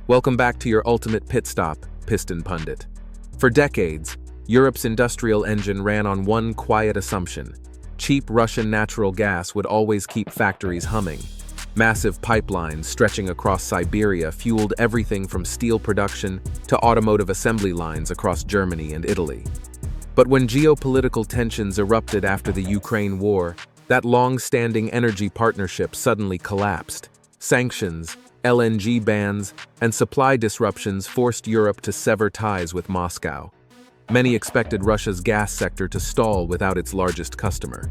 Welcome back to your ultimate pit stop, Piston Pundit. For decades, Europe's industrial engine ran on one quiet assumption: cheap Russian natural gas would always keep factories humming. Massive pipelines stretching across Siberia fueled everything from steel production to automotive assembly lines across Germany and Italy. But when geopolitical tensions erupted after the Ukraine war, that long-standing energy partnership suddenly collapsed. Sanctions, LNG bans, and supply disruptions forced Europe to sever ties with Moscow. Many expected Russia's gas sector to stall without its largest customer.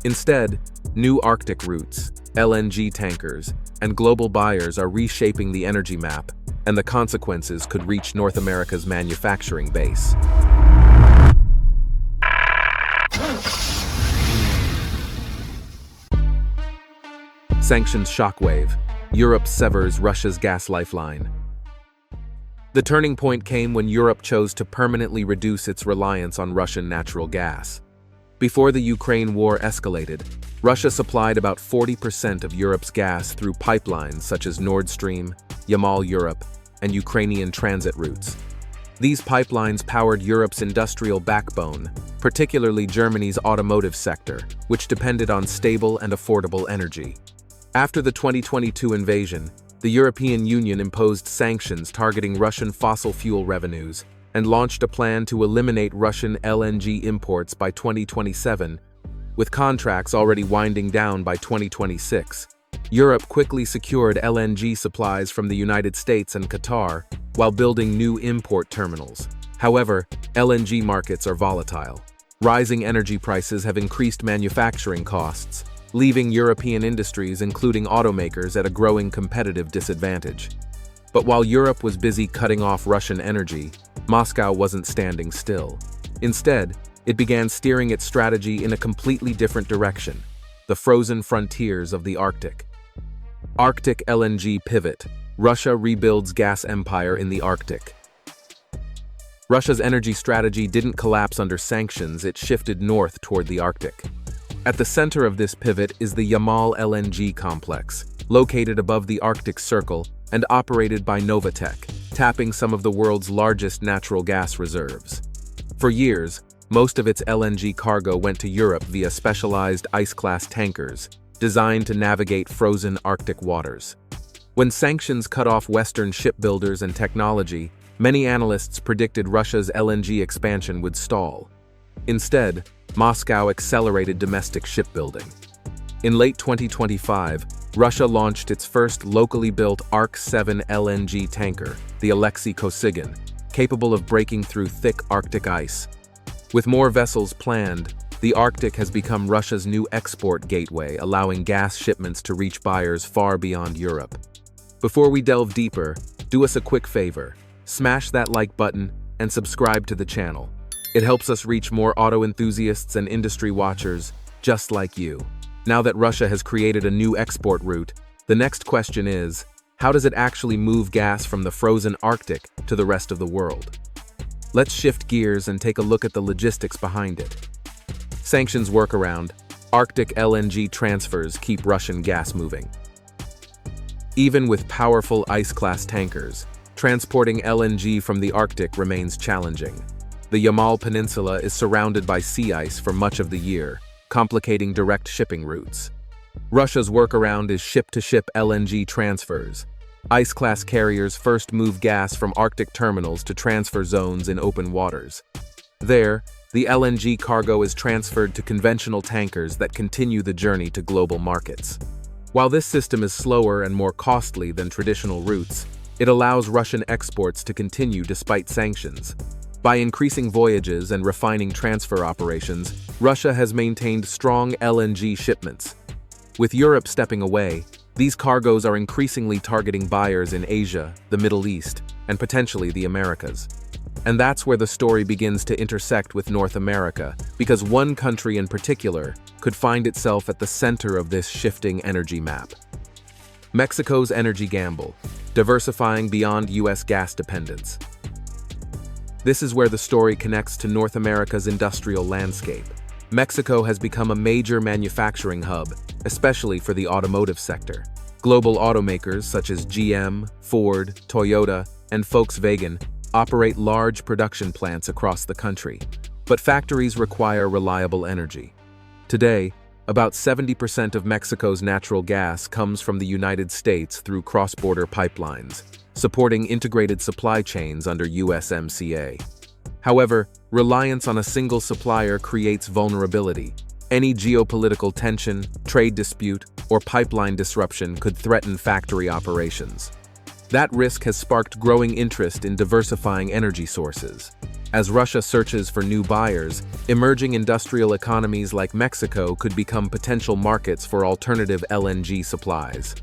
Instead, new Arctic routes, LNG tankers, and global buyers are reshaping the energy map, and the consequences could reach North America's manufacturing base. Sanctions Shockwave. Europe severs Russia's gas lifeline. The turning point came when Europe chose to permanently reduce its reliance on Russian natural gas. Before the Ukraine war escalated, Russia supplied about 40% of Europe's gas through pipelines such as Nord Stream, Yamal Europe, and Ukrainian transit routes. These pipelines powered Europe's industrial backbone, particularly Germany's automotive sector, which depended on stable and affordable energy. After the 2022 invasion, the European Union imposed sanctions targeting Russian fossil fuel revenues and launched a plan to eliminate Russian LNG imports by 2027, with contracts already winding down by 2026. Europe quickly secured LNG supplies from the United States and Qatar while building new import terminals. However, LNG markets are volatile. Rising energy prices have increased manufacturing costs, leaving European industries, including automakers, at a growing competitive disadvantage. But while Europe was busy cutting off Russian energy, Moscow wasn't standing still. Instead, it began steering its strategy in a completely different direction: the frozen frontiers of the Arctic. Arctic LNG pivot. Russia rebuilds gas empire in the Arctic. Russia's energy strategy didn't collapse under sanctions, it shifted north toward the Arctic. At the center of this pivot is the Yamal LNG complex, located above the Arctic Circle and operated by Novatek, tapping some of the world's largest natural gas reserves. For years, most of its LNG cargo went to Europe via specialized ice-class tankers, designed to navigate frozen Arctic waters. When sanctions cut off Western shipbuilders and technology, many analysts predicted Russia's LNG expansion would stall. Instead, Moscow accelerated domestic shipbuilding. In late 2025, Russia launched its first locally built Arc-7 LNG tanker, the Alexei Kosygin, capable of breaking through thick Arctic ice. With more vessels planned, the Arctic has become Russia's new export gateway, allowing gas shipments to reach buyers far beyond Europe. Before we delve deeper, do us a quick favor: smash that like button and subscribe to the channel. It helps us reach more auto enthusiasts and industry watchers just like you. Now that Russia has created a new export route, the next question is, how does it actually move gas from the frozen Arctic to the rest of the world? Let's shift gears and take a look at the logistics behind it. Sanctions workaround. Arctic LNG transfers keep Russian gas moving. Even with powerful ice-class tankers, transporting LNG from the Arctic remains challenging. The Yamal Peninsula is surrounded by sea ice for much of the year, complicating direct shipping routes. Russia's workaround is ship-to-ship LNG transfers. Ice-class carriers first move gas from Arctic terminals to transfer zones in open waters. There, the LNG cargo is transferred to conventional tankers that continue the journey to global markets. While this system is slower and more costly than traditional routes, it allows Russian exports to continue despite sanctions. By increasing voyages and refining transfer operations, Russia has maintained strong LNG shipments. With Europe stepping away, these cargoes are increasingly targeting buyers in Asia, the Middle East, and potentially the Americas. And that's where the story begins to intersect with North America, because one country in particular could find itself at the center of this shifting energy map. Mexico's energy gamble, diversifying beyond U.S. gas dependence. This is where the story connects to North America's industrial landscape. Mexico has become a major manufacturing hub, especially for the automotive sector. Global automakers such as GM, Ford, Toyota, and Volkswagen operate large production plants across the country, but factories require reliable energy. Today, about 70% of Mexico's natural gas comes from the United States through cross-border pipelines, supporting integrated supply chains under USMCA. However, reliance on a single supplier creates vulnerability. Any geopolitical tension, trade dispute, or pipeline disruption could threaten factory operations. That risk has sparked growing interest in diversifying energy sources. As Russia searches for new buyers, emerging industrial economies like Mexico could become potential markets for alternative LNG supplies.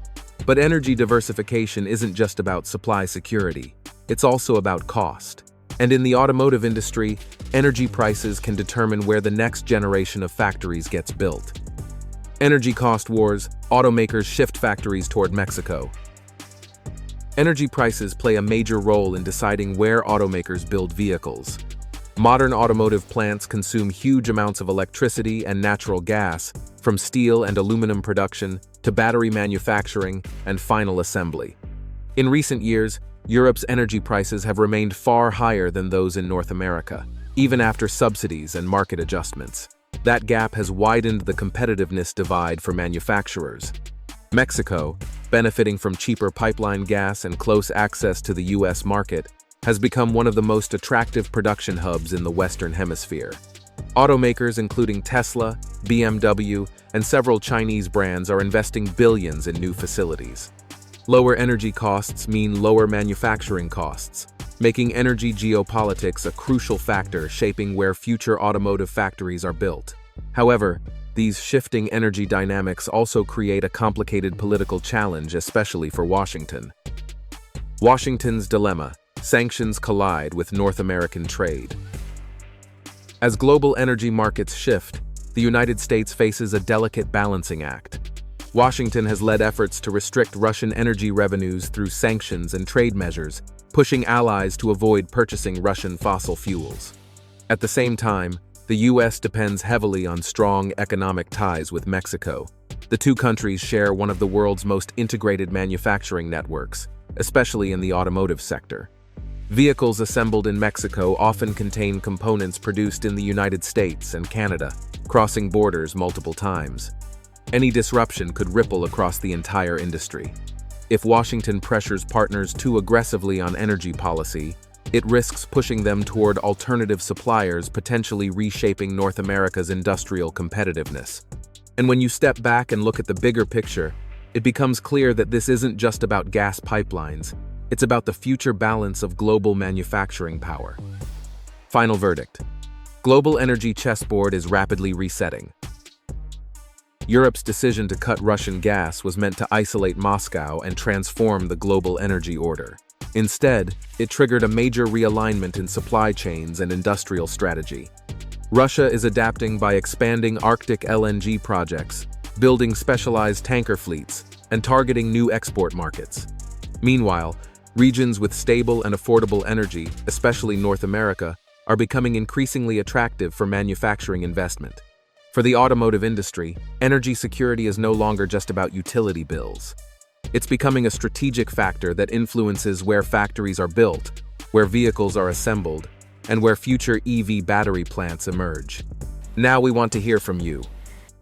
But energy diversification isn't just about supply security, it's also about cost. And in the automotive industry, energy prices can determine where the next generation of factories gets built. Energy cost wars, automakers shift factories toward Mexico. Energy prices play a major role in deciding where automakers build vehicles. Modern automotive plants consume huge amounts of electricity and natural gas, from steel and aluminum production to battery manufacturing and final assembly. In recent years, Europe's energy prices have remained far higher than those in North America, even after subsidies and market adjustments. That gap has widened the competitiveness divide for manufacturers. Mexico, benefiting from cheaper pipeline gas and close access to the U.S. market, has become one of the most attractive production hubs in the Western Hemisphere. Automakers including Tesla, BMW, and several Chinese brands are investing billions in new facilities. Lower energy costs mean lower manufacturing costs, making energy geopolitics a crucial factor shaping where future automotive factories are built. However, these shifting energy dynamics also create a complicated political challenge, especially for Washington. Washington's dilemma: sanctions collide with North American trade. As global energy markets shift, the United States faces a delicate balancing act. Washington has led efforts to restrict Russian energy revenues through sanctions and trade measures, pushing allies to avoid purchasing Russian fossil fuels. At the same time, the U.S. depends heavily on strong economic ties with Mexico. The two countries share one of the world's most integrated manufacturing networks, especially in the automotive sector. Vehicles assembled in Mexico often contain components produced in the United States and Canada, crossing borders multiple times. Any disruption could ripple across the entire industry. If Washington pressures partners too aggressively on energy policy, it risks pushing them toward alternative suppliers, potentially reshaping North America's industrial competitiveness. And when you step back and look at the bigger picture, it becomes clear that this isn't just about gas pipelines, it's about the future balance of global manufacturing power. Final verdict: global energy chessboard is rapidly resetting. Europe's decision to cut Russian gas was meant to isolate Moscow and transform the global energy order. Instead, it triggered a major realignment in supply chains and industrial strategy. Russia is adapting by expanding Arctic LNG projects, building specialized tanker fleets, and targeting new export markets. Meanwhile, regions with stable and affordable energy, especially North America, are becoming increasingly attractive for manufacturing investment. For the automotive industry, energy security is no longer just about utility bills. It's becoming a strategic factor that influences where factories are built, where vehicles are assembled, and where future EV battery plants emerge. Now we want to hear from you.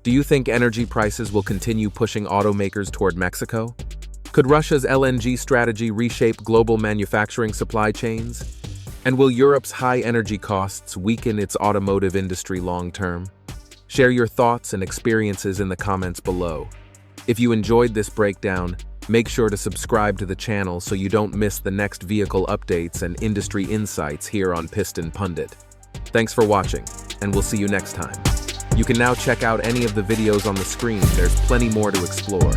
Do you think energy prices will continue pushing automakers toward Mexico? Could Russia's LNG strategy reshape global manufacturing supply chains? And will Europe's high energy costs weaken its automotive industry long-term? Share your thoughts and experiences in the comments below. If you enjoyed this breakdown, make sure to subscribe to the channel so you don't miss the next vehicle updates and industry insights here on Piston Pundit. Thanks for watching, and we'll see you next time. You can now check out any of the videos on the screen. There's plenty more to explore.